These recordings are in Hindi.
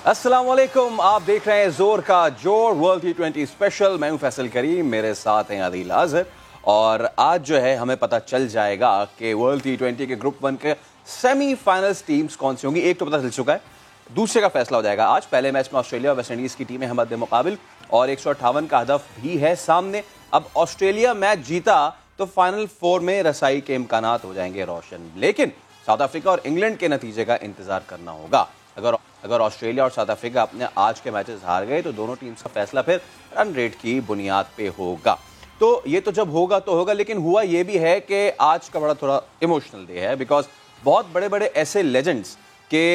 अस्सलाम वालेकुम, आप देख रहे हैं जोर का जोर वर्ल्ड T20 स्पेशल। मैं हूं फैसल करीम, मेरे साथ हैं आदिल आजर। और आज जो है हमें पता चल जाएगा कि वर्ल्ड T20 के ग्रुप 1 के सेमीफाइनल्स टीम्स कौन सी होंगी। एक तो पता चल चुका है, दूसरे का फैसला हो जाएगा आज। पहले मैच में ऑस्ट्रेलिया और वेस्ट इंडीज की टीमें मद्दे मुकाबिल और 158 का हदफ भी है सामने। अब ऑस्ट्रेलिया मैच जीता तो फाइनल 4 में रसाई के इम्कानात हो जाएंगे रोशन, लेकिन साउथ अफ्रीका और इंग्लैंड के नतीजे का इंतजार करना होगा। अगर ऑस्ट्रेलिया और साउथ अफ्रीका अपने आज के मैचेस हार गए तो दोनों टीम्स का फैसला फिर रन रेट की बुनियाद पे होगा। तो ये तो जब होगा तो होगा, लेकिन हुआ ये भी है कि आज का बड़ा थोड़ा इमोशनल डे है, बिकॉज बहुत बड़े बड़े ऐसे लेजेंड्स के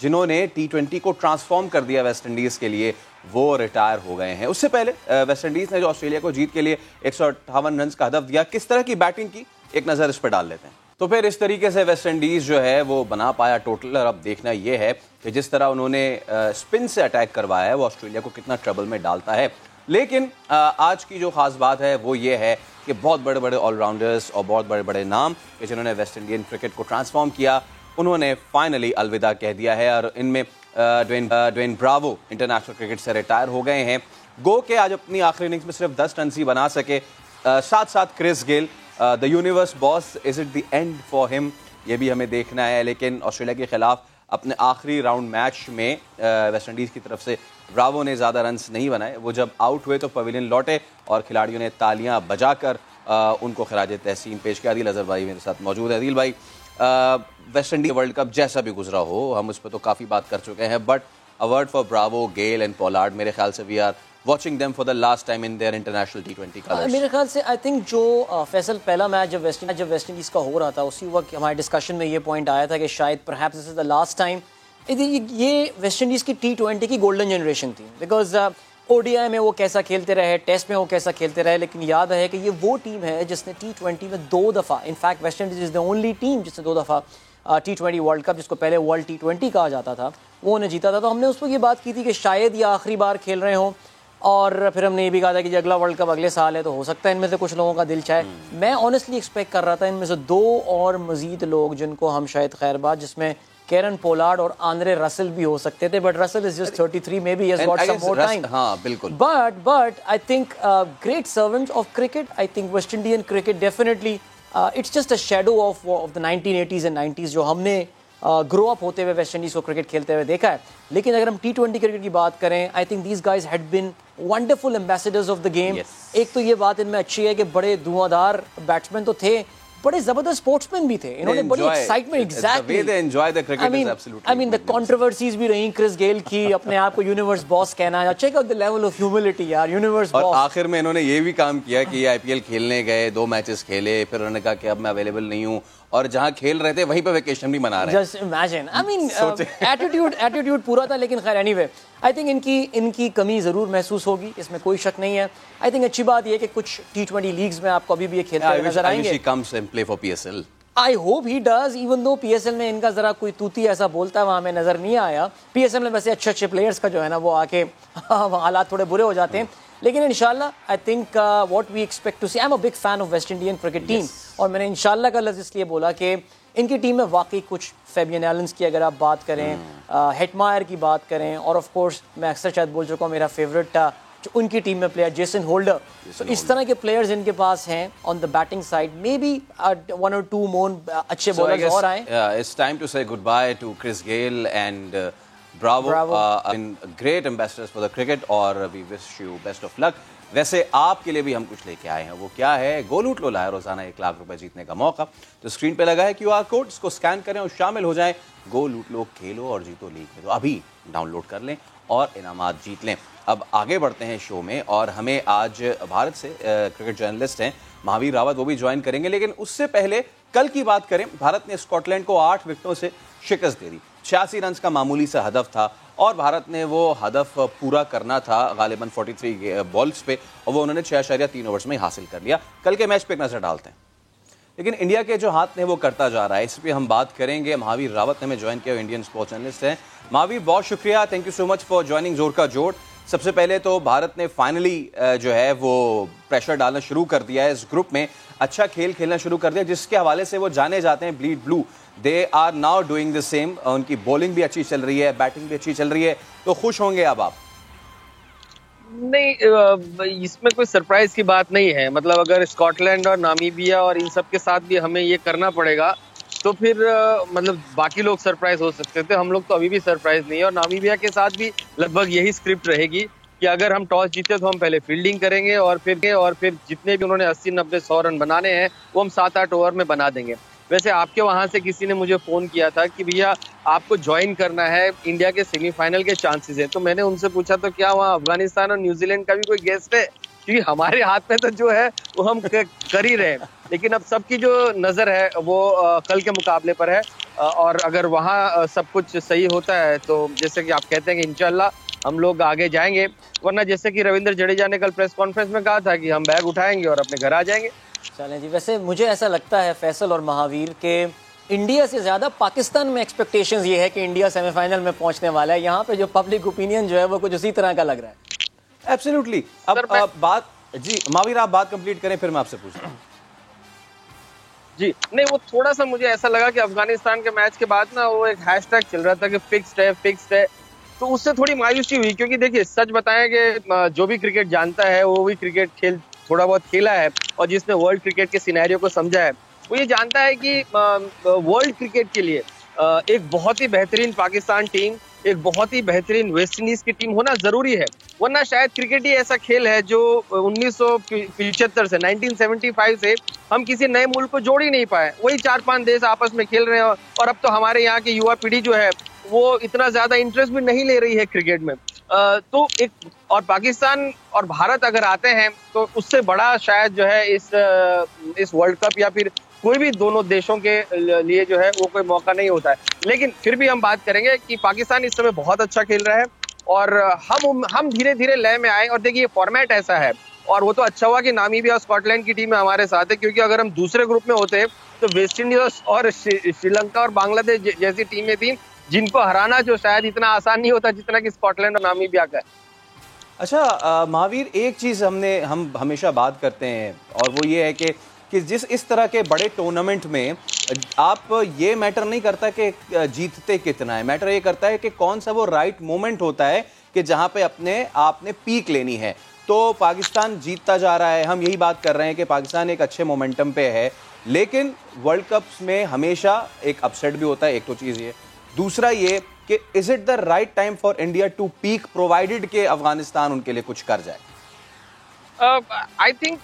जिन्होंने T20 को ट्रांसफॉर्म कर दिया वेस्ट इंडीज के लिए, वो रिटायर हो गए हैं। उससे पहले वेस्ट इंडीज ने जो ऑस्ट्रेलिया को जीत के लिए 158 रन का हदफ दिया, किस तरह की बैटिंग की एक नज़र इस पर डाल लेते हैं। तो फिर इस तरीके से वेस्ट इंडीज जो है वो बना पाया टोटल। और अब देखना यह है कि जिस तरह उन्होंने स्पिन से अटैक करवाया है वो ऑस्ट्रेलिया को कितना ट्रबल में डालता है। लेकिन आज की जो खास बात है वो ये है कि बहुत बड़े बड़े ऑलराउंडर्स और बहुत बड़े बड़े नाम कि जिन्होंने वेस्ट इंडियन क्रिकेट को ट्रांसफॉर्म किया, उन्होंने फाइनली अलविदा कह दिया है। और इनमें ड्वेन ब्रावो इंटरनेशनल क्रिकेट से रिटायर हो गए हैं। गो के आज अपनी आखिरी इनिंग्स में सिर्फ 10 रन ही बना सके। साथ साथ Chris Gayle, the universe boss, is it the end for him, ये भी हमें देखना है। लेकिन ऑस्ट्रेलिया के खिलाफ अपने आखिरी राउंड मैच में वेस्ट इंडीज़ की तरफ से ब्रावो ने ज़्यादा रन्स नहीं बनाए। वो जब आउट हुए तो पवेलियन लौटे और खिलाड़ियों ने तालियां बजाकर उनको खराज तहसीन पेश किया। आदिल अजहर भाई मेरे साथ मौजूद है। आदिल भाई, वेस्ट इंडीज वर्ल्ड कप जैसा भी गुजरा हो, हम उस पर तो काफ़ी बात कर चुके हैं, but a word for Bravo, Gayle and Pollard, मेरे ख्याल से we are watching them for the last time in their international T20 colors. मेरे ख्याल से आई थिंक जो फैसल पहला मैच जब वेस्ट इंडीज़ का हो रहा था उसी वक्त हमारे डिस्कशन में ये पॉइंट आया था कि शायद perhaps this is the last time. ये वेस्ट इंडीज़ की T20 की गोल्डन जनरेशन थी, बिकॉज ODI में वो कैसा खेलते रहे, टेस्ट में वो कैसा खेलते रहे, लेकिन याद है कि ये वो टीम है जिसने T20 में 2 दफ़ा, in fact West Indies is the only team जिसने 2 दफ़ा T20 वर्ल्ड कप, जिसको पहले वर्ल्ड T20 कहा जाता था, वो उन्हें जीता था। तो हमने उस पर ये बात की थी कि शायद ये आखिरी बार खेल रहे हों, और फिर हमने ये भी कहा था कि अगला वर्ल्ड कप अगले साल है, तो हो सकता है इनमें से कुछ लोगों का दिल चाहे। मैं ऑनेस्टली एक्सपेक्ट कर रहा था इनमें से 2 और मजीद लोग जिनको हम शायद खैरबाद, जिसमें केरन पोलार्ड और आंद्रे रसेल भी हो सकते थे, but Russell is just 33, maybe he has got some more time. हाँ बिल्कुल, but I think great servant of cricket. I think West Indian cricket definitely it's just a shadow of the 1980s and 90s जो हमने ग्रो अप होते हुए वेस्ट इंडीज़ को क्रिकेट खेलते हुए देखा है। लेकिन अगर हम T20 क्रिकेट की बात करें, I think these guys had been wonderful ambassadors of the game. एक तो ये बात इनमें अच्छी है कि बड़े धुआंधार बैट्समैन तो थे, बड़े जबरदस्त स्पोर्ट्समैन भी थे। इन्होंने बड़ी excitement, exactly I mean the controversies भी रही क्रिस गेल की, अपने आप को यूनिवर्स बॉस कहना, check out the level of humility यार, यूनिवर्स बॉस। और आखिर में इन्होंने ये भी काम किया कि IPL खेलने गए, 2 मैचेस खेले, फिर उन्होंने कहा कि अब मैं अवेलेबल नहीं हूँ, और जहां खेल रहे थे वहीं पे वेकेशन भी मना रहे हैं। Just imagine, I mean attitude पूरा था। लेकिन खैर एनीवे, आई थिंक इनकी कमी जरूर महसूस होगी, इसमें कोई शक नहीं है। आई थिंक अच्छी बात यह है कि कुछ T20 लीग्स में आपको अभी भी ये खेलते हुए नजर आएंगे। I hope he does, even though PSL में इनका जरा कोई तूती ऐसा बोलता है वहां हमें नजर नहीं आया। PSL में वैसे अच्छे प्लेयर्स का जो है ना वो आके हालात थोड़े बुरे हो जाते हैं, लेकिन इंशाल्लाह I think what we expect to see, I am a big fan of West Indian cricket team. और मैंने इंशाल्लाह का लफ्ज़ इसलिए बोला कि इनकी टीम में वाकई कुछ फैबियन एलन्स की अगर आप बात करें, हेटमायर की बात करें, और ऑफ कोर्स मैं अक्सर शायद बोल चुका हूँ मेरा फेवरेट जो उनकी टीम में प्लेयर जेसन होल्डर। तो इस तरह के प्लेयर्स इनके पास हैं on the batting side. May be 1 or 2 more अच्छे बॉलर्स और आए। It's time to say goodbye to Chris Gayle and Bravo, great ambassadors for the cricket, और we wish you best of luck. वैसे आपके लिए भी हम कुछ लेके आए हैं, वो क्या है? गो लूट लो लाया रोजाना 1 लाख रुपए जीतने का मौका। तो स्क्रीन पे लगा है QR कोड, इसको स्कैन करें और शामिल हो जाएं। गो लूट लो, खेलो और जीतो लीग में। तो अभी डाउनलोड कर लें और इनामात जीत लें। अब आगे बढ़ते हैं शो में, और हमें आज भारत से क्रिकेट जर्नलिस्ट हैं महावीर रावत, वो भी ज्वाइन करेंगे। लेकिन उससे पहले कल की बात करें, भारत ने स्कॉटलैंड को 8 विकेटों से शिकस्त दे दी। 86 रन का मामूली सा हदफ था और भारत ने वो हदफ पूरा करना था गालिबन 43 बॉल्स पे, और वो उन्होंने 6.3 ओवर्स में हासिल कर लिया। कल के मैच पे एक नजर डालते हैं। लेकिन इंडिया के जो हाथ ने वो करता जा रहा है, इस पर हम बात करेंगे। महावीर रावत ने हमें ज्वाइन किया, इंडियन स्पोर्ट्स जर्नलिस्ट हैं। महावीर, बहुत शुक्रिया, thank you so much for joining जोर का जोड़। सबसे पहले तो भारत ने फाइनली जो है वो प्रेशर डालना शुरू कर दिया है इस ग्रुप में, अच्छा खेल खेलना शुरू कर दिया, जिसके हवाले से वो जाने जाते हैं bleed blue. They are now doing the same. उनकी बॉलिंग भी अच्छी चल रही है, बैटिंग भी अच्छी चल रही है, तो खुश होंगे अब आप? नहीं, इसमें कोई सरप्राइज की बात नहीं है। मतलब अगर स्कॉटलैंड और नामीबिया और इन सब के साथ भी हमें ये करना पड़ेगा तो फिर मतलब बाकी लोग सरप्राइज हो सकते थे, हम लोग तो अभी भी सरप्राइज नहीं है। और नामीबिया के साथ भी लगभग यही स्क्रिप्ट रहेगी कि अगर हम टॉस जीते तो हम पहले फील्डिंग करेंगे और फिर जितने भी उन्होंने 80-90-100 रन बनाने हैं वो हम 7-8 ओवर में बना देंगे। वैसे आपके वहां से किसी ने मुझे फोन किया था कि भैया आपको ज्वाइन करना है, इंडिया के सेमीफाइनल के चांसेस है। तो मैंने उनसे पूछा तो क्या वहाँ अफगानिस्तान और न्यूजीलैंड का भी कोई गेस्ट है? क्योंकि हमारे हाथ में तो जो है वो हम कर ही रहे हैं, लेकिन अब सबकी जो नजर है वो कल के मुकाबले पर है। और अगर वहाँ सब कुछ सही होता है तो जैसे कि आप कहते हैं कि इंशाल्लाह हम लोग आगे जाएंगे, वरना जैसे कि रविंद्र जडेजा ने कल प्रेस कॉन्फ्रेंस में कहा था कि हम बैग उठाएंगे और अपने घर आ जाएंगे। चलें जी, वैसे मुझे ऐसा लगता है फैसल और महावीर के इंडिया से ज़्यादा पाकिस्तान में एक्सपेक्टेशंस ये है कि इंडिया सेमीफाइनल में पहुंचने वाला है। यहाँ पे जो पब्लिक ओपिनियन जो है वो कुछ उसी तरह का लग रहा है। एब्सोल्युटली। अब बात जी महावीर, आप बात कंप्लीट करें फिर मैं आपसे पूछता हूँ। जी नहीं, वो थोड़ा सा मुझे ऐसा लगा कि अफगानिस्तान के मैच के बाद ना वो एक हैशटैग चल रहा था कि फिक्स्ड है, तो उससे थोड़ी मायूसी हुई। क्योंकि देखिए सच बताएं कि जो भी क्रिकेट जानता है वो भी क्रिकेट थोड़ा बहुत खेला है और जिसने वर्ल्ड क्रिकेट के सिनेरियो को समझा है वो ये जानता है कि वर्ल्ड क्रिकेट के लिए एक बहुत ही बेहतरीन पाकिस्तान टीम, एक बहुत ही बेहतरीन वेस्ट इंडीज की टीम होना जरूरी है। वरना शायद क्रिकेट ही ऐसा खेल है जो 1975 से 1975 से हम किसी नए मुल्क को जोड़ ही नहीं पाए। वही 4-5 देश आपस में खेल रहे हैं और अब तो हमारे यहाँ की युवा पीढ़ी जो है वो इतना ज्यादा इंटरेस्ट भी नहीं ले रही है क्रिकेट में। तो एक और पाकिस्तान और भारत अगर आते हैं तो उससे बड़ा शायद जो है इस वर्ल्ड कप या फिर कोई भी दोनों देशों के लिए जो है वो कोई मौका नहीं होता है। लेकिन फिर भी हम बात करेंगे कि पाकिस्तान इस समय बहुत अच्छा खेल रहा है और हम धीरे धीरे लय में आए। और देखिए फॉर्मेट ऐसा है, और वो तो अच्छा हुआ कि नामीबिया और स्कॉटलैंड की टीम हमारे साथ है, क्योंकि अगर हम दूसरे ग्रुप में होते तो वेस्ट इंडीज और श्रीलंका और बांग्लादेश जैसी टीमें थी जिनको हराना जो शायद इतना आसान नहीं होता जितना कि स्कॉटलैंड और नामीबिया का है। अच्छा महावीर, एक चीज हम हमेशा बात करते हैं और वो ये है कि जिस इस तरह के बड़े टूर्नामेंट में आप ये मैटर नहीं करता कि जीतते कितना है, मैटर ये करता है कि कौन सा वो राइट मोमेंट होता है कि जहां पे आपने पीक लेनी है। तो पाकिस्तान जीतता जा रहा है, हम यही बात कर रहे हैं कि पाकिस्तान एक अच्छे मोमेंटम पे है, लेकिन वर्ल्ड कप्स में हमेशा एक अपसेट भी होता है। एक तो चीज़ ये, दूसरा ये कि is it the right time for India to peak provided के अफगानिस्तान उनके लिए कुछ कर जाए? I think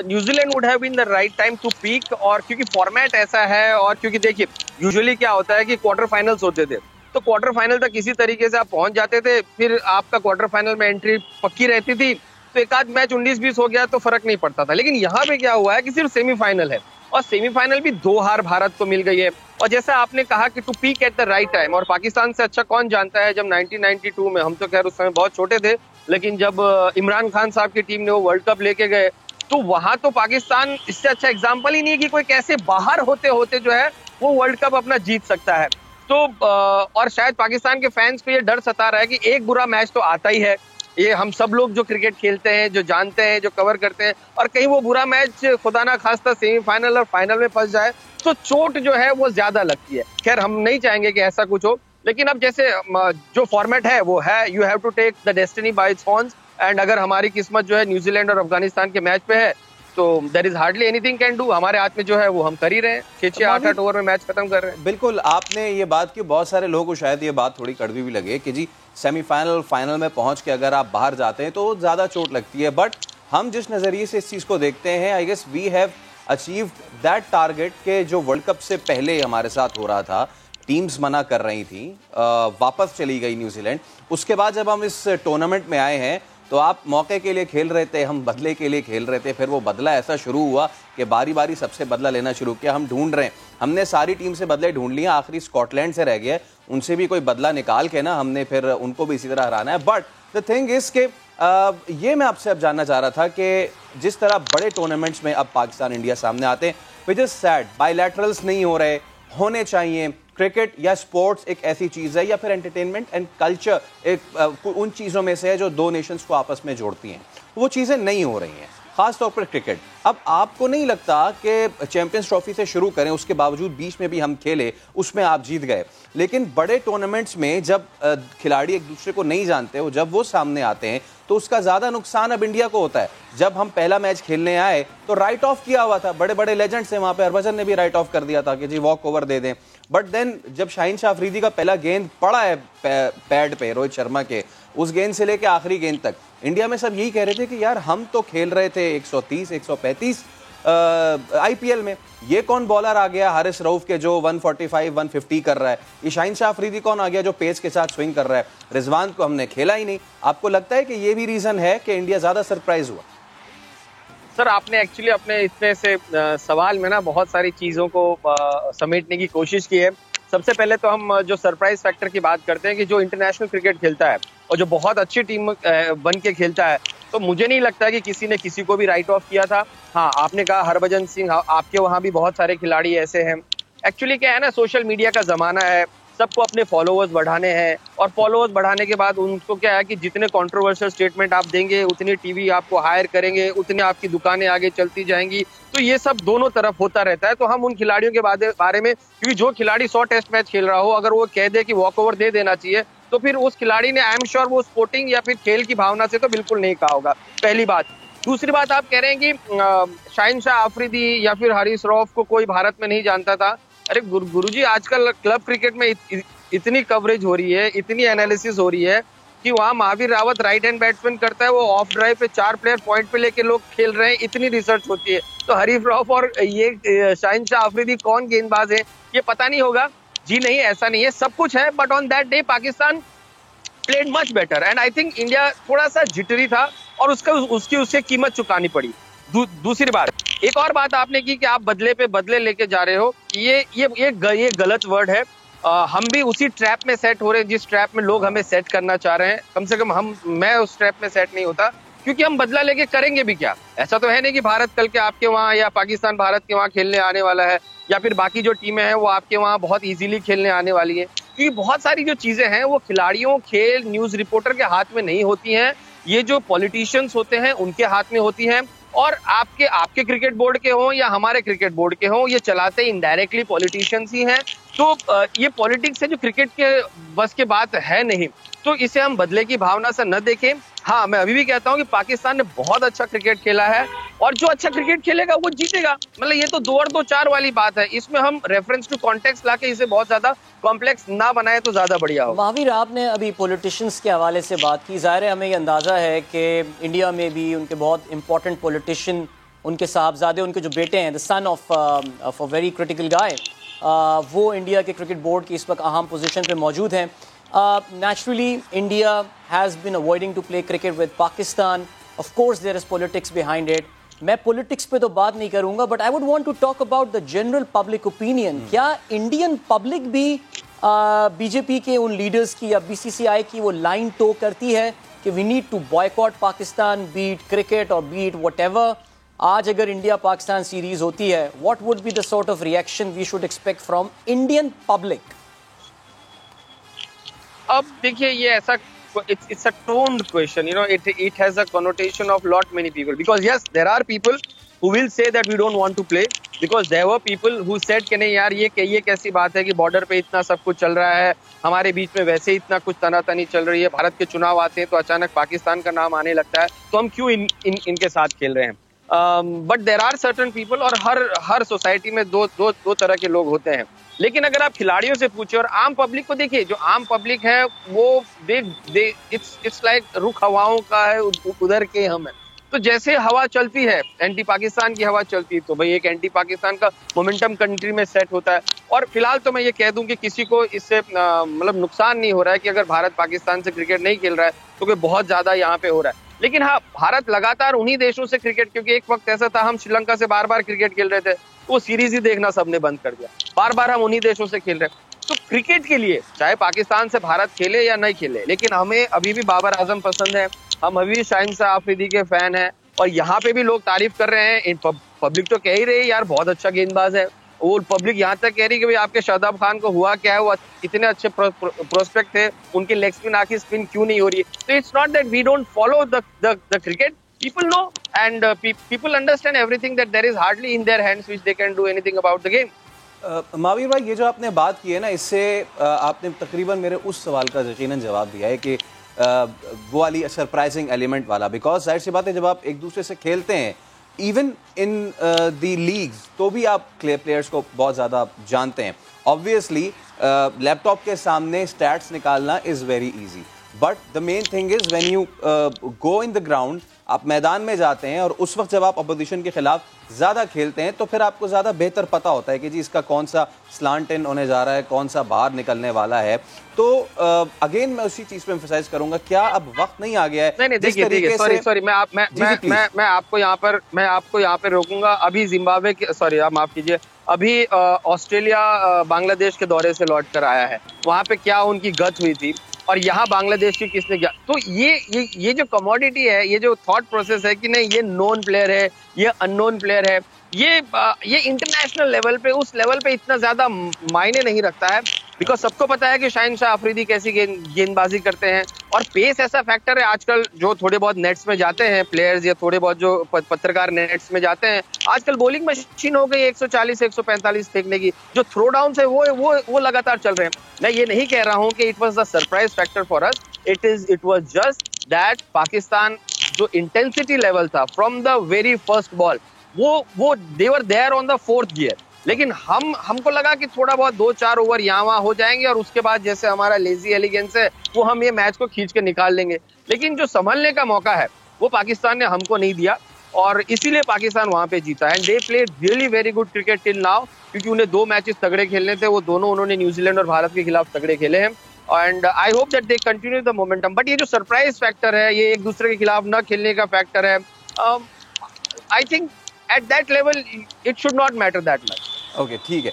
New Zealand would have been the right time to peak, और क्योंकि फॉर्मेट ऐसा है और क्योंकि देखिए यूजुअली क्या होता है कि क्वार्टर फाइनल्स होते थे तो क्वार्टर फाइनल तक किसी तरीके से आप पहुंच जाते थे, फिर आपका क्वार्टर फाइनल में एंट्री पक्की रहती थी, तो एक आध मैच 19-20 हो गया तो फर्क नहीं पड़ता था। लेकिन यहाँ पे क्या हुआ है कि सिर्फ सेमीफाइनल है और सेमीफाइनल भी 2 हार भारत को मिल गई है। और जैसा आपने कहा कि to peak at the right time, और पाकिस्तान से अच्छा कौन जानता है जब 1992 में, हम तो खैर उस समय बहुत छोटे थे, लेकिन जब इमरान खान साहब की टीम ने वो वर्ल्ड कप लेके गए तो वहां तो पाकिस्तान इससे अच्छा एग्जाम्पल ही नहीं है कि कोई कैसे बाहर होते होते जो है वो वर्ल्ड कप अपना जीत सकता है। तो और शायद पाकिस्तान के फैंस को ये डर सता रहा है कि एक बुरा मैच तो आता ही है, ये हम सब लोग जो क्रिकेट खेलते हैं, जो जानते हैं, जो कवर करते हैं, और कहीं वो बुरा मैच खुदा ना खास्ता सेमीफाइनल और फाइनल में फंस जाए तो चोट जो है वो ज्यादा लगती है। खैर हम नहीं चाहेंगे कि ऐसा कुछ हो, लेकिन अब जैसे जो फॉर्मेट है वो है, you have to take the destiny by its horns, and अगर हमारी किस्मत जो है न्यूजीलैंड और अफगानिस्तान के मैच पे है तो there is hardly anything can do. हमारे हाथ में जो है वो हम कर ही रहे हैं, 6-8 ओवर में मैच खत्म कर रहे हैं। बिल्कुल, आपने ये बात की, बहुत सारे लोगों को शायद ये बात थोड़ी कड़वी भी लगे कि जी सेमीफाइनल फाइनल में पहुंच के अगर आप बाहर जाते हैं तो ज़्यादा चोट लगती है, बट हम जिस नज़रिए से इस चीज़ को देखते हैं, I guess we have achieved that target के जो वर्ल्ड कप से पहले हमारे साथ हो रहा था, टीम्स मना कर रही थी, वापस चली गई न्यूजीलैंड। उसके बाद जब हम इस टूर्नामेंट में आए हैं तो आप मौके के लिए खेल रहे थे, हम बदले के लिए खेल रहे थे। फिर वो बदला ऐसा शुरू हुआ कि बारी बारी सबसे बदला लेना शुरू किया। हम ढूंढ रहे हैं, हमने सारी टीम से बदले ढूंढ लिए, आखिरी स्कॉटलैंड से रह गया, उनसे भी कोई बदला निकाल के ना हमने फिर उनको भी इसी तरह हराना है। बट द थिंग इज के ये मैं आपसे अब जानना चाह रहा था कि जिस तरह बड़े टूर्नामेंट्स में अब पाकिस्तान इंडिया सामने आते हैं, विच इज सैड, बायलैटरल्स नहीं हो रहे, होने चाहिए। क्रिकेट या स्पोर्ट्स एक ऐसी चीज़ है, या फिर एंटरटेनमेंट एंड कल्चर एक उन चीज़ों में से है जो दो नेशंस को आपस में जोड़ती हैं, वो चीज़ें नहीं हो रही हैं। खास तौर पर क्रिकेट। अब आपको नहीं लगता कि चैंपियंस ट्रॉफी से शुरू करें, उसके बावजूद बीच में भी हम खेले, उसमें आप जीत गए, लेकिन बड़े टूर्नामेंट्स में जब खिलाड़ी एक दूसरे को नहीं जानते हो, जब वो सामने आते हैं तो उसका ज़्यादा नुकसान अब इंडिया को होता है। जब हम पहला मैच खेलने आए तो राइट ऑफ किया हुआ था, बड़े बड़े लेजेंड्स हैं वहाँ पे, हरभजन ने भी राइट ऑफ कर दिया था कि जी वॉक ओवर दे दें। बट देन जब शाहीन शाह अफरीदी का पहला गेंद पड़ा है पैड पे रोहित शर्मा के, उस गेंद से लेकर आखिरी गेंद तक इंडिया में सब यही कह रहे थे कि यार हम तो खेल रहे थे 130 135 आईपीएल में, ये कौन बॉलर आ गया हारिस रऊफ के जो 145 150 कर रहा है, ये शाहीन शाह अफरीदी कौन आ गया जो पेस के साथ स्विंग कर रहा है, रिजवान को हमने खेला ही नहीं। आपको लगता है कि ये भी रीजन है कि इंडिया ज्यादा सरप्राइज हुआ? सर, आपने एक्चुअली अपने इतने से सवाल में ना बहुत सारी चीजों को समेटने की कोशिश की है। सबसे पहले तो हम जो सरप्राइज फैक्टर की बात करते हैं कि जो इंटरनेशनल क्रिकेट खेलता है और जो बहुत अच्छी टीम बन के खेलता है, तो मुझे नहीं लगता कि किसी ने किसी को भी राइट ऑफ किया था। हाँ, आपने कहा हरभजन सिंह, आपके वहाँ भी बहुत सारे खिलाड़ी ऐसे हैं। एक्चुअली क्या है ना, सोशल मीडिया का जमाना है, सबको अपने फॉलोअर्स बढ़ाने हैं, और फॉलोअर्स बढ़ाने के बाद उनको क्या है कि जितने कंट्रोवर्शियल स्टेटमेंट आप देंगे उतनी टीवी आपको हायर करेंगे, उतने आपकी दुकानें आगे चलती जाएंगी। तो ये सब दोनों तरफ होता रहता है। तो हम उन खिलाड़ियों के बारे में, क्योंकि जो खिलाड़ी 100 टेस्ट मैच खेल रहा हो, अगर वो कह दे कि वॉक ओवर दे देना चाहिए, तो फिर उस खिलाड़ी ने आई एम श्योर वो स्पोर्टिंग या फिर खेल की भावना से तो बिल्कुल नहीं कहा होगा, पहली बात। दूसरी बात, आप कह रहे हैं कि शाहीन शाह अफरीदी या फिर हारिस रऊफ को कोई भारत में नहीं जानता था। अरे गुरुजी, आजकल क्लब क्रिकेट में इतनी कवरेज हो रही है, इतनी एनालिसिस हो रही है कि वहाँ Mahavir Rawat right hand batsman करता है, वो ऑफ ड्राइव पे 4 प्लेयर पॉइंट पे लेके लोग खेल रहे हैं, इतनी रिसर्च होती है। तो हरीफ रऊफ और ये शाहीन शाह अफरीदी कौन गेंदबाज है ये पता नहीं होगा? जी नहीं, ऐसा नहीं है, सब कुछ है। But on that day Pakistan played much better and I think India थोड़ा सा जिटरी था और उसकी कीमत चुकानी पड़ी। दूसरी बात, एक और बात आपने की कि आप बदले पे बदले लेके जा रहे हो, ये गलत वर्ड है। हम भी उसी ट्रैप में सेट हो रहे हैं जिस ट्रैप में लोग हमें सेट करना चाह रहे हैं। कम से कम मैं उस ट्रैप में सेट नहीं होता, क्योंकि हम बदला लेके करेंगे भी क्या? ऐसा तो है नहीं कि भारत कल के आपके वहाँ या पाकिस्तान भारत के वहाँ खेलने आने वाला है, या फिर बाकी जो टीमें हैं वो आपके वहाँ बहुत इजीली खेलने आने वाली है। क्योंकि बहुत सारी जो चीजें हैं वो खिलाड़ियों, खेल, न्यूज रिपोर्टर के हाथ में नहीं होती हैं, ये जो पॉलिटिशियंस होते हैं उनके हाथ में होती हैं। और आपके क्रिकेट बोर्ड के हों या हमारे क्रिकेट बोर्ड के हों, ये चलाते इनडायरेक्टली पॉलिटिशियंस ही हैं। तो ये पॉलिटिक्स है जो क्रिकेट के बस के बात है नहीं, तो इसे हम बदले की भावना से न देखें। हाँ, मैं अभी भी कहता हूँ कि पाकिस्तान ने बहुत अच्छा क्रिकेट खेला है और जो अच्छा क्रिकेट खेलेगा वो जीतेगा। मतलब ये तो 2 और 2 4 वाली बात है, इसमें हम रेफरेंस टू कॉन्टेक्स्ट लाके इसे बहुत ज्यादा कॉम्प्लेक्स ना बनाए तो ज्यादा बढ़िया हो। महावीर, आपने अभी पॉलिटिशियंस के हवाले से बात की, जाहिर है हमें ये अंदाजा है कि इंडिया में भी उनके बहुत इंपॉर्टेंट पॉलिटिशियन, उनके साहबजादे, उनके जो बेटे हैं, the son of a very critical guy, वो इंडिया के क्रिकेट बोर्ड की इस वक्त अहम पोजीशन पे मौजूद हैं। Naturally, India has been avoiding to play cricket with Pakistan. Of course, there is politics behind it. मैं politics पे तो बात नहीं करूँगा, but I would want to talk about the general public opinion. क्या Indian public भी बीजेपी के उन लीडर्स की या बीसीसीआई की वो लाइन टो करती है कि we need to boycott Pakistan, be it cricket or be it whatever? आज अगर इंडिया पाकिस्तान सीरीज होती है, what would be the sort of reaction we should expect from Indian public? अब देखिए, ये ऐसा it's a toned question, you know, it has a connotation of lot many people, because yes, there are people who will say that we don't want to play, because there were people who said कि नहीं यार, ये कैसी बात है कि बॉर्डर पे इतना सब कुछ चल रहा है, हमारे बीच में वैसे ही इतना कुछ तनातनी चल रही है, भारत के चुनाव आते हैं तो अचानक पाकिस्तान का नाम आने लगता है, तो हम क्यों इनके साथ खेल रहे हैं? But there are certain people, और हर सोसाइटी में दो तरह के लोग होते हैं। लेकिन अगर आप खिलाड़ियों से पूछे और आम पब्लिक को देखिए, जो आम पब्लिक है वो इट्स लाइक रुख हवाओं का है, उधर के हम है। तो जैसे हवा चलती है, एंटी पाकिस्तान की हवा चलती है, तो भाई एक एंटी पाकिस्तान का मोमेंटम कंट्री में सेट होता है। और फिलहाल तो मैं ये कह दूं कि किसी को इससे मतलब नुकसान नहीं हो रहा है कि अगर भारत पाकिस्तान से क्रिकेट नहीं खेल रहा है तो कोई बहुत ज्यादा यहाँ पे हो रहा है। लेकिन हाँ, भारत लगातार उन्हीं देशों से क्रिकेट, क्योंकि एक वक्त ऐसा था हम श्रीलंका से बार बार क्रिकेट खेल रहे थे, तो वो सीरीज ही देखना सबने बंद कर दिया, बार बार हम उन्हीं देशों से खेल रहे हैं। तो क्रिकेट के लिए चाहे पाकिस्तान से भारत खेले या नहीं खेले, लेकिन हमें अभी भी बाबर आजम पसंद है, हम अभी शाहीन शाह अफरीदी के फैन हैं, और यहाँ पे भी लोग तारीफ कर रहे हैं। पब्लिक तो कह ही रही है यार बहुत अच्छा गेंदबाज है, और पब्लिक यहाँ तक कह रही है कि भाई आपके शादाब खान को हुआ क्या है, वो इतने अच्छे प्रोस्पेक्ट थे, उनके लेग स्पिन आखिर स्पिन क्यों नहीं हो रही है? तो it's not that we don't follow the cricket, people know and people understand everything that there is hardly in their hands which they can do anything about the game. मावीर भाई, ये जो आपने बात की है ना, इससे आपने तकरीबन मेरे उस सवाल का यकीनन जवाब दिया है कि वो वाली सरप्राइजिंग एलिमेंट वाला, बिकॉज जाहिर सी बात है जब आप एक दूसरे से खेलते हैं इवन इन दी लीग्स तो भी आप प्लेयर्स को बहुत ज़्यादा जानते हैं. ऑब्वियसली लैपटॉप के सामने स्टैट्स निकालना is very easy, but the main thing is when you go in the ground, आप मैदान में जाते हैं और उस वक्त जब आप अपोजिशन के खिलाफ ज़्यादा खेलते हैं तो फिर आपको ज़्यादा बेहतर पता होता है कि जी इसका कौन सा स्लांट इन होने जा रहा है, कौन सा बाहर निकलने वाला है. तो अगेन मैं उसी चीज़ पे एम्फसाइज करूंगा, क्या अब वक्त नहीं आ गया है? नहीं देखिए सॉरी मैं आपको यहाँ पर रोकूंगा. अभी जिम्बाब्वे के, सॉरी आप माफ कीजिए, अभी ऑस्ट्रेलिया बांग्लादेश के दौरे से लौट कर आया है. वहाँ पे क्या उनकी गत हुई थी और यहाँ बांग्लादेश की किसने किया. तो ये जो कमोडिटी है, ये जो थॉट प्रोसेस है कि नहीं ये नोन प्लेयर है, ये अननोन प्लेयर है, ये इंटरनेशनल लेवल पे, उस लेवल पे इतना ज्यादा मायने नहीं रखता है. बिकॉज सबको पता है कि शाहिन शाह अफरीदी कैसी गेंदबाजी करते हैं और पेस ऐसा फैक्टर है आजकल. जो थोड़े बहुत नेट्स में जाते हैं प्लेयर्स या थोड़े बहुत जो पत्रकार नेट्स में जाते हैं, आजकल बॉलिंग मशीन हो गई 140 145 फेंकने की. जो थ्रो डाउन है वो लगातार चल रहे हैं. मैं ये नहीं कह रहा हूँ कि it was the surprise factor for us. It was just that Pakistan जो इंटेंसिटी लेवल था from the very first ball, वो they were there on the fourth gear. लेकिन हमको लगा कि थोड़ा बहुत 2-4 ओवर यहाँ वहाँ हो जाएंगे और उसके बाद जैसे हमारा लेजी एलिगेंस है वो हम ये मैच को खींच के निकाल लेंगे. लेकिन जो संभलने का मौका है वो पाकिस्तान ने हमको नहीं दिया और इसीलिए पाकिस्तान वहां पे जीता. And they played really very good cricket till now, क्योंकि उन्हें 2 मैचेस तगड़े खेलने थे. वो दोनों उन्होंने न्यूजीलैंड और भारत के खिलाफ तगड़े खेले हैं. And I hope that they continue the momentum. But ये जो सरप्राइज फैक्टर है, ये एक दूसरे के खिलाफ न खेलने का फैक्टर है, I think at that level it should not matter that much. Okay, ठीक है.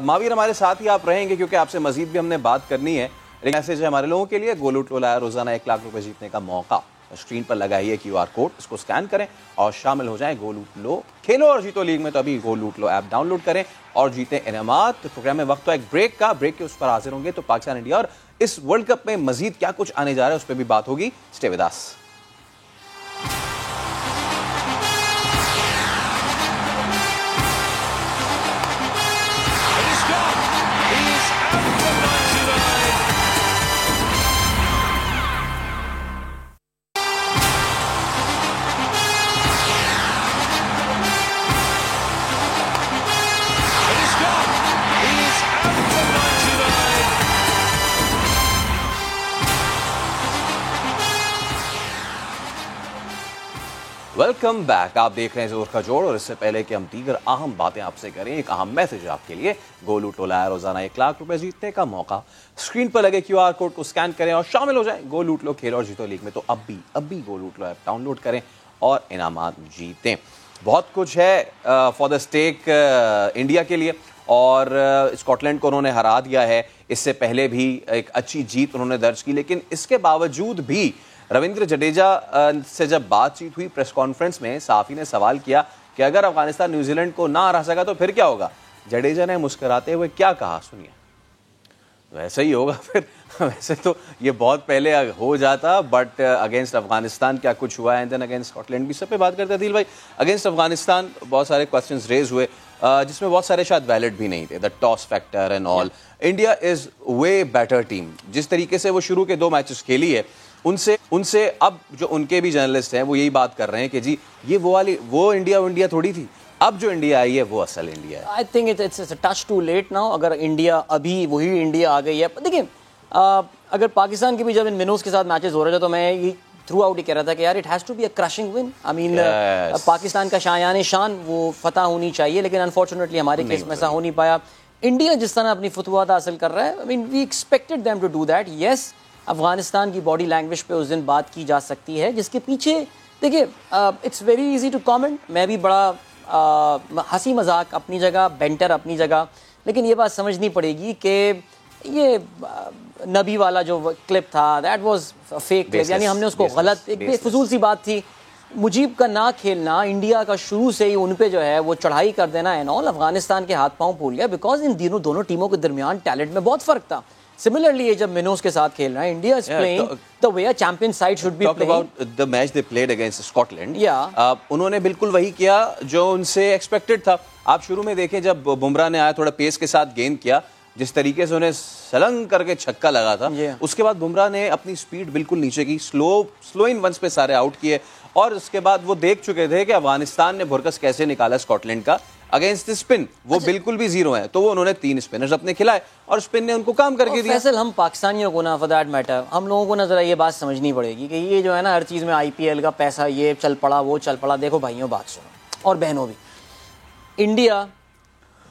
मावीर हमारे साथ ही आप रहेंगे क्योंकि आपसे मजीद भी हमने बात करनी है. लेकिन मैसेज है हमारे लोगों के लिए, गो लूट लो लाया रोजाना 1 लाख रुपए जीतने का मौका. स्क्रीन पर लगाइए QR कोड, इसको स्कैन करें और शामिल हो जाएं गो लूट लो खेलो और जीतो लीग में. तो अभी गो लूट लो ऐप डाउनलोड करें और जीतें इनामात. तो प्रोग्राम में वक्त तो एक ब्रेक का, ब्रेक के उस पर हाजिर होंगे तो पाकिस्तान इंडिया और इस वर्ल्ड कप में मजीद क्या कुछ आने जा रहा है उस पर भी बात होगी. Stay with us. Welcome back. आप देख रहे हैं जोर का जोड़ और इससे पहले कि हम दीगर अहम बातें आपसे करें, एक अहम मैसेज आपके लिए. गो लूट लो लाया रोजाना 1 लाख रुपए जीतने का मौका. स्क्रीन पर लगे QR कोड को स्कैन करें और शामिल हो जाएं गो लूट लो खेलो और जीतो लीग में. तो अभी गो लूट लो ऐप डाउनलोड करें और इनामात जीतें. बहुत कुछ है फॉर द स्टेक इंडिया के लिए और स्कॉटलैंड को उन्होंने हरा दिया है. इससे पहले भी एक अच्छी जीत उन्होंने दर्ज की, लेकिन इसके बावजूद भी रविंद्र जडेजा से जब बातचीत हुई प्रेस कॉन्फ्रेंस में, साफी ने सवाल किया कि अगर अफगानिस्तान न्यूजीलैंड को ना हरा सका तो फिर क्या होगा. जडेजा ने मुस्कुराते हुए क्या कहा, सुनिए. वैसे ही होगा फिर. वैसे तो ये बहुत पहले हो जाता, बट अगेंस्ट अफगानिस्तान क्या कुछ हुआ एंड देन अगेंस्ट स्कॉटलैंड भी. सब पे बात करते हैं दिल भाई. अगेंस्ट अफगानिस्तान बहुत सारे क्वेश्चंस रेज हुए जिसमें बहुत सारे शायद वैलिड भी नहीं थे. The toss factor and all. India is way better team. जिस तरीके से वो शुरू के 2 मैचेस खेली है उनसे अब जो उनके भी जर्नलिस्ट हैं वो यही बात कर रहे हैं कि जी ये वो इंडिया थोड़ी थी. अब जो इंडिया आई है वो असल इंडिया है. I think it's touch too late now. अगर इंडिया अभी वही इंडिया आ गई है. देखिए अगर पाकिस्तान के भी जब इन मिनोज के साथ मैचेस हो रहे थे तो मैं ये थ्रू आउट ही कह रहा था कि यार it has to be a crushing win. I mean Pakistan का शायान शान वो फतह होनी चाहिए, लेकिन अनफॉर्चुनेटली हमारे केस में ऐसा हो नहीं पाया. इंडिया जिस तरह अपनी फतवात हासिल कर रहा है, I mean we expected them to do that. Yes, Afghanistan की बॉडी लैंग्वेज पे उस दिन बात की जा सकती है जिसके पीछे देखिए it's very easy to comment. मैं भी बड़ा हंसी मजाक अपनी जगह, बेंटर अपनी जगह, लेकिन ये बात समझनी पड़ेगी कि ये नबी वाला जो क्लिप था दैट वाज फेक क्लिप. यानी हमने उसको गलत, एक बेफजूल सी बात थी. मुजीब का ना खेलना, इंडिया का शुरू से ही उन पे जो है वो चढ़ाई कर देना एंड ऑल, अफगानिस्तान के हाथ पांव फूल गया बिकॉज इन दोनों टीमों के दरमियान टैलेंट में बहुत फ़र्क था. Similarly, ये जब मिनोज के साथ खेल रहा है, India is playing the way a champion side should be playing. Talk about the match they played against Scotland. Yeah. उन्होंने बिल्कुल वही किया जो उनसे एक्सपेक्टेड था। आप शुरू में देखें जब बुमराह ने आया, थोड़ा पेस के साथ गेंद किया, जिस तरीके से उन्हें सलंग करके छक्का लगा था, उसके बाद बुमराह ने अपनी स्पीड बिल्कुल नीचे की, स्लो इन वंस पे सारे आउट किए, और उसके बाद वो देख चुके थे कि अफगानिस्तान ने भुरकस कैसे निकाला स्कॉटलैंड का अगेंस्ट स्पिन, वो बिल्कुल भी जीरो है, तो वो उन्होंने 3 स्पिनर्स अपने खिलाए और स्पिन ने उनको काम करके दिया। फैसल, हम पाकिस्तानियों को ना, फॉर दैट मैटर, हम लोगों को ना जरा ये बात समझनी पड़ेगी कि ये जो है ना, हर चीज़ में IPL का पैसा, ये चल पड़ा वो चल पड़ा। देखो भाइयों, बात सुनो, और बहनों भी, इंडिया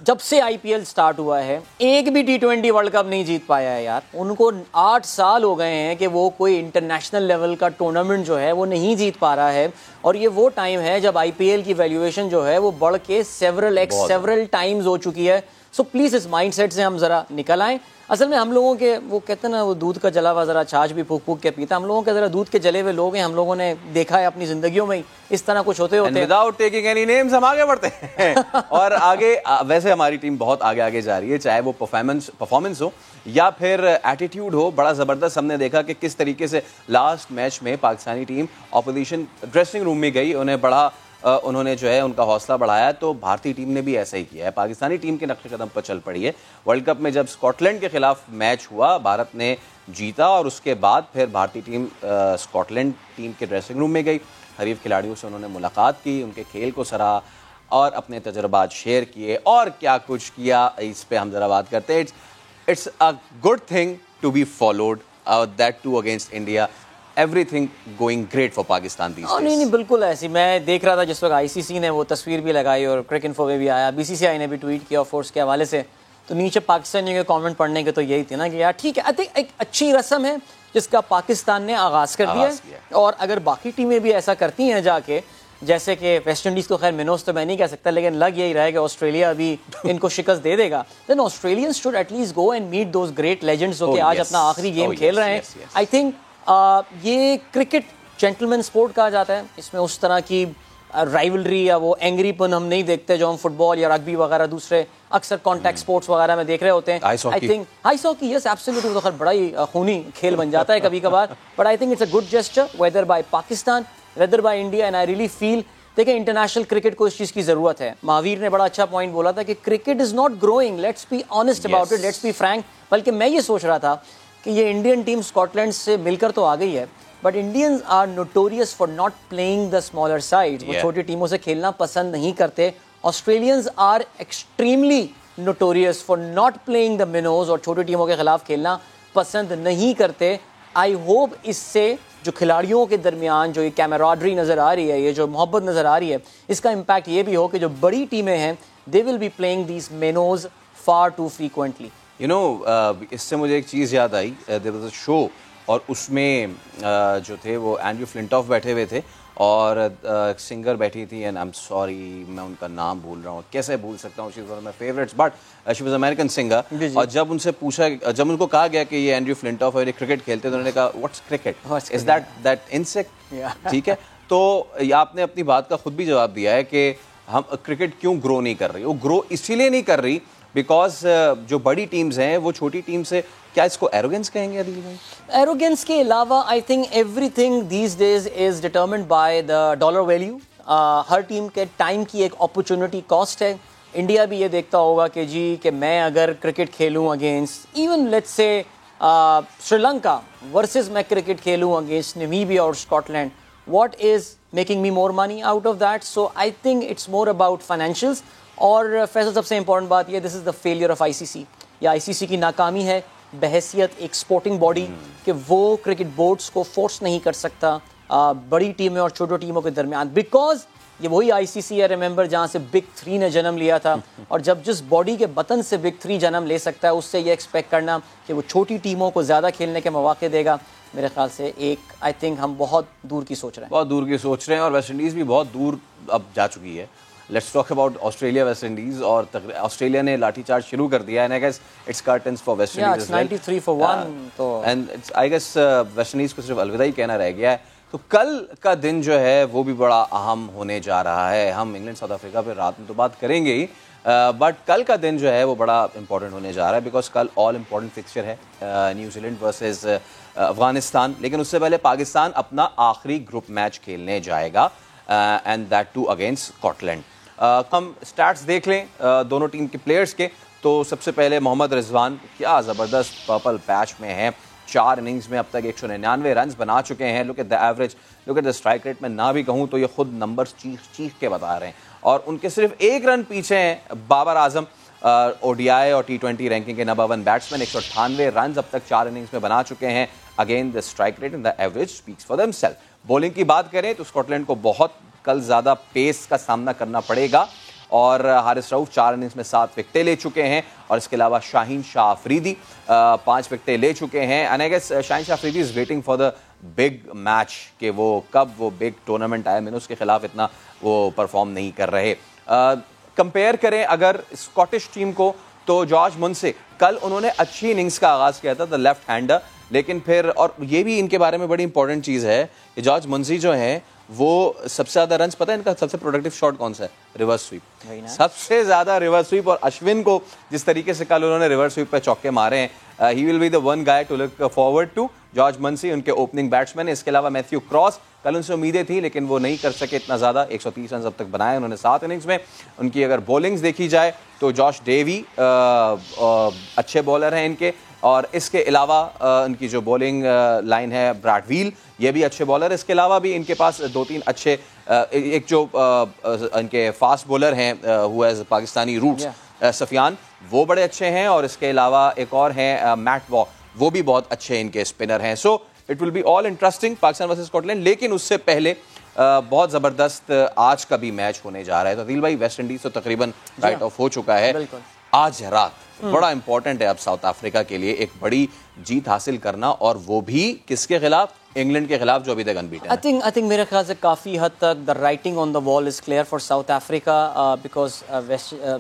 जब से IPL स्टार्ट हुआ है एक भी T20 वर्ल्ड कप नहीं जीत पाया है यार। उनको 8 साल हो गए हैं कि वो कोई इंटरनेशनल लेवल का टूर्नामेंट जो है वो नहीं जीत पा रहा है, और ये वो टाइम है जब IPL की वैल्यूएशन जो है वो बढ़ के सेवरल टाइम्स हो चुकी है। सो प्लीज इस माइंडसेट से हम जरा निकल आएं। असल में हम लोगों के, वो कहते हैं ना, वो दूध का जला हुआ जरा छाछ भी फूक फूक के पीता, हम लोगों के जरा दूध के जले हुए लोग हैं। हम लोगों ने देखा है अपनी जिंदगियों में इस तरह कुछ होते होते। विदाउट टेकिंग एनी नेम्स हम आगे बढ़ते हैं और आगे वैसे हमारी टीम बहुत आगे आगे जा रही है, चाहे वो परफॉर्मेंस हो या फिर एटीट्यूड हो। बड़ा ज़बरदस्त हमने देखा कि किस तरीके से लास्ट मैच में Pakistani team opposition dressing room में गई, उन्होंने जो है उनका हौसला बढ़ाया, तो भारतीय टीम ने भी ऐसा ही किया है। पाकिस्तानी टीम के नक्शे कदम पर चल पड़ी है। वर्ल्ड कप में जब स्कॉटलैंड के खिलाफ मैच हुआ, भारत ने जीता, और उसके बाद फिर भारतीय टीम स्कॉटलैंड टीम के ड्रेसिंग रूम में गई, हरीफ खिलाड़ियों से उन्होंने मुलाकात की, उनके खेल को सराहा और अपने तजर्बात शेयर किए, और क्या कुछ किया इस पर हम ज़रा बात करते हैं। It's a good thing to be followed, that too against India. Everything going great for Pakistan these days. नहीं, बिल्कुल ऐसी। मैं देख रहा था जिस वक्त ICC ने वो तस्वीर भी लगाई और क्रिकइन्फो में भी आया, BCCI ने भी ट्वीट किया फोर्स के हवाले से, तो नीचे पाकिस्तानियों के कमेंट पढ़ने के तो यही थे ना कि यार ठीक है, आई थिंक एक अच्छी रस्म है जिसका पाकिस्तान ने आगाज़ कर दिया है, और अगर बाकी टीमें भी ऐसा करती हैं जाके, जैसे कि वेस्ट इंडीज़ को, खैर मिनोज तो मैं नहीं कह सकता, लेकिन लग यही रहा है कि ऑस्ट्रेलिया अभी इनको शिकस्त दे देगा, then Australians should at least go and meet those great legends जो कि आज अपना आखिरी गेम खेल रहे हैं। आई थिंक ये क्रिकेट जेंटलमैन स्पोर्ट कहा जाता है, इसमें उस तरह की राइवलरी या वो एंग्रीपन हम नहीं देखते जो हम फुटबॉल या रग्बी वगैरह दूसरे अक्सर कॉन्टैक्ट स्पोर्ट्स वगैरह में देख रहे होते हैं। I think ice hockey, yes absolutely, तो खैर बड़ा ही खूनी खेल बन जाता है कभी कभार, but I think it's a good gesture whether by Pakistan whether by India, and I really feel, देखिए इंटरनेशनल क्रिकेट को इस चीज़ की ज़रूरत है। महावीर ने बड़ा अच्छा पॉइंट बोला था कि cricket is not growing, let's be honest about it, let's be frank. बल्कि मैं ये सोच रहा था कि ये इंडियन टीम स्कॉटलैंड से मिलकर तो आ गई है, but Indians are notorious for not playing the smaller side, वो छोटी टीमों से खेलना पसंद नहीं करते। Australians are extremely notorious for not playing the minnows, और छोटी टीमों के खिलाफ खेलना पसंद नहीं करते। आई होप इससे जो खिलाड़ियों के दरमियान जो ये कैमराडरी नज़र आ रही है, ये जो मोहब्बत नज़र आ रही है, इसका इम्पैक्ट ये भी हो कि जो बड़ी टीमें हैं they will be playing these minnows far too frequently. You know, इससे मुझे एक चीज़ याद आई, देयर वाज अ शो, और उसमें जो थे वो एंड्रयू फ्लिंटॉफ बैठे हुए थे और सिंगर बैठी थी, एंड आई एम सॉरी मैं उनका नाम भूल रहा हूँ, कैसे भूल सकता हूँ, she was one of my favourites, but she was American singer. और जब उनसे पूछा, जब उनको कहा गया कि ये एंड्रयू फ्लिंटॉफ है, ये क्रिकेट खेलते, तो उन्होंने कहा what's cricket, is that insect, ठीक है। तो आपने अपनी बात का खुद भी जवाब दिया है कि हम क्रिकेट क्यों ग्रो नहीं कर रही, वो ग्रो इसीलिए नहीं कर रही बिकॉज जो बड़ी टीम्स हैं वो छोटी टीम से, क्या इसको एरोगेंस कहेंगे अदिल भाई? एरोगेंस के अलावा I think everything these days is determined by the dollar value. Her team के टाइम की एक अपॉर्चुनिटी कॉस्ट है। इंडिया भी ये देखता होगा कि जी कि मैं अगर क्रिकेट खेलूं against even let's say Sri Lanka versus मैं क्रिकेट खेलूं अगेंस्ट नामीबिया और Scotland, what is making me more money out of that? So I think it's more about financials. और फैसल सबसे इंपॉर्टेंट बात ये, this is the failure of ICC, या ICC की नाकामी है बहैसियत एक स्पोर्टिंग बॉडी कि वो क्रिकेट बोर्ड्स को फोर्स नहीं कर सकता बड़ी टीमें और छोटी टीमों के दरमियान, बिकॉज ये वही ICC है, रिमेंबर, जहाँ से बिग 3 ने जन्म लिया था। और जब जिस बॉडी के बतन से बिग 3 जन्म ले सकता है, उससे ये एक्सपेक्ट करना कि वो छोटी टीमों को ज़्यादा खेलने के मौके देगा, मेरे ख्याल से एक आई थिंक हम बहुत दूर की सोच रहे हैं, बहुत दूर की सोच रहे हैं। और वेस्ट इंडीज़ भी बहुत दूर अब जा चुकी है। Let's talk about Australia West Indies, और ऑस्ट्रेलिया ने लाठीचार्ज शुरू कर दिया, and I guess it's curtains for West Indies as well, 93 for 1, तो and I guess West Indies को सिर्फ अलविदा ही कहना रह गया है। तो कल का दिन जो है वो भी बड़ा अहम होने जा रहा है। हम इंग्लैंड साउथ अफ्रीका पे रात में तो बात करेंगे ही, बट कल का दिन जो है वो बड़ा इंपॉर्टेंट होने जा रहा है, बिकॉज कल ऑल इम्पॉर्टेंट फिक्सचर है, न्यूजीलैंड वर्सेस अफगानिस्तान। लेकिन उससे पहले पाकिस्तान अपना आखिरी ग्रुप मैच खेलने जाएगा, and that too against Scotland. हम स्टैट्स देख लें दोनों टीम के प्लेयर्स के, तो सबसे पहले मोहम्मद रिजवान क्या ज़बरदस्त पर्पल पैच में है, 4 इनिंग्स में अब तक 199 रन बना चुके हैं। Look at the average, look at the strike rate. मैं ना भी कहूँ तो ये खुद नंबर्स चीख के बता रहे हैं, और उनके सिर्फ 1 रन पीछे हैं बाबर आजम, ओडीआई और T20 रैंकिंग के नंबर 1 बैट्समैन। 198 रन अब तक 4 इनिंग्स में बना चुके हैं। Again the strike rate and the average speaks for themselves. Bowling की बात करें तो स्कॉटलैंड को बहुत कल ज़्यादा पेस का सामना करना पड़ेगा, और हारिस रऊफ 4 इनिंग्स में 7 विकेटें ले चुके हैं, और इसके अलावा शाहीन शाह अफरीदी 5 विकेटें ले चुके हैं। And I guess Shaheen Shah Afridi is waiting for the big match, कि वो कब वो बिग टूर्नामेंट आए। मैंने उसके खिलाफ इतना वो परफॉर्म नहीं कर रहे। कंपेयर करें अगर स्कॉटिश टीम को, तो जॉर्ज मुंसी कल उन्होंने अच्छी इनिंग्स का आगाज़ किया था, द लेफ्ट हैंडर, लेकिन फिर, और ये भी इनके बारे में बड़ी इंपॉर्टेंट चीज़ है कि जॉर्ज मुंसी जो है वो सबसे ज़्यादा रन्स, पता है इनका सबसे प्रोडक्टिव शॉट कौन सा है? Reverse sweep. सबसे ज़्यादा रिवर्स स्वीप, और अश्विन को जिस तरीके से कल उन्होंने रिवर्स स्वीप पे चौके मारे हैं, he will be the one guy to look forward to. George Munsey उनके ओपनिंग बैट्समैन। इसके अलावा मैथ्यू क्रॉस, कल उनसे उम्मीदें थी लेकिन वो नहीं कर सके इतना ज़्यादा। 130 रन अब तक बनाए उन्होंने 7 इनिंग्स में। उनकी अगर बॉलिंग्स देखी जाए तो जॉश डेवी अच्छे बॉलर हैं इनके, और इसके अलावा इनकी जो बॉलिंग लाइन है, ब्रैड व्हील, ये भी अच्छे बॉलर। इसके अलावा भी इनके पास 2-3 अच्छे, एक जो इनके फास्ट बॉलर हैं हुआ पाकिस्तानी रूट्स, सफियान, वो बड़े अच्छे हैं, और इसके अलावा एक और हैं मैट वॉ, वो भी बहुत अच्छे इनके स्पिनर हैं। So it will be all interesting Pakistan versus Scotland. लेकिन उससे पहले बहुत ज़बरदस्त आज का भी मैच होने जा रहा है। तो दिल भाई, वेस्ट इंडीज़ तो तकरीबन राइट ऑफ हो चुका है। आज रात बड़ा इंपॉर्टेंट है अब साउथ अफ्रीका के लिए एक बड़ी जीत हासिल करना, और वो भी किसके खिलाफ? इंग्लैंड के खिलाफ, जो अभी तक अनबीटन है। आई थिंक मेरे ख्याल से काफ़ी हद तक the writing on the wall is clear for south Africa, because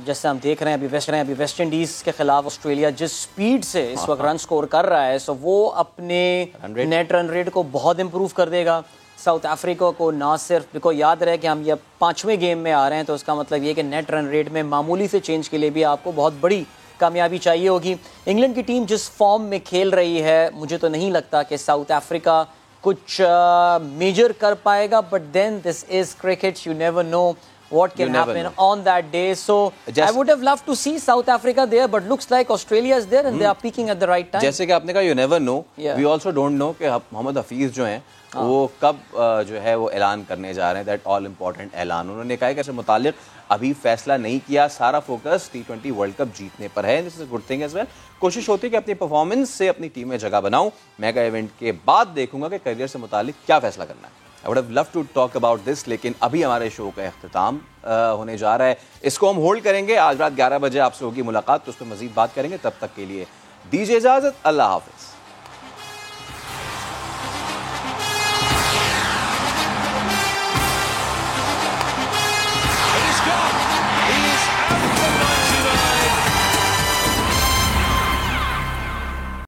जैसे हम देख रहे हैं अभी वेस्ट इंडीज़ के खिलाफ ऑस्ट्रेलिया जिस स्पीड से इस वक्त रन स्कोर कर रहा है, सो वो अपने नेट रन रेट को बहुत इंप्रूव कर देगा। साउथ अफ्रीका को ना सिर्फ, बिकॉज याद रहे कि हम ये 5वें गेम में आ रहे हैं, तो उसका मतलब ये कि नेट रन रेट में मामूली से चेंज के लिए भी आपको बहुत बड़ी कामयाबी चाहिए होगी। इंग्लैंड की टीम जिस फॉर्म में खेल रही है, मुझे तो नहीं लगता कि साउथ अफ्रीका कुछ मेजर कर पाएगा, but then this is cricket, you never know what can happen on that day. So I would have loved to see South Africa there, but looks like Australia is there and they are peaking at the right time. जैसे कि आपने कहा, you never know, we also don't know कि मोहम्मद हफीज जो हैं वो कब जो है वो ऐलान करने जा रहे हैं, दैट ऑल इम्पॉर्टेंट ऐलान। उन्होंने कहा है कि इससे मुताल्लिक अभी फैसला नहीं किया, सारा फोकस T20 वर्ल्ड कप जीतने पर है। This is good thing as well. कोशिश होती है कि अपनी परफॉर्मेंस से अपनी टीम में जगह बनाऊं। मेगा इवेंट के बाद देखूंगा कि करियर से मुताल्लिक क्या फैसला करना है। I would have loved to talk about this, लेकिन अभी हमारे शो का इख्तिताम होने जा रहा है। इसको हम होल्ड करेंगे। आज रात 11 बजे आपसे होगी मुलाकात, तो उस पर मजीद बात करेंगे। तब तक के लिए दीजिए इजाज़त। अल्लाह हाफ़िज़।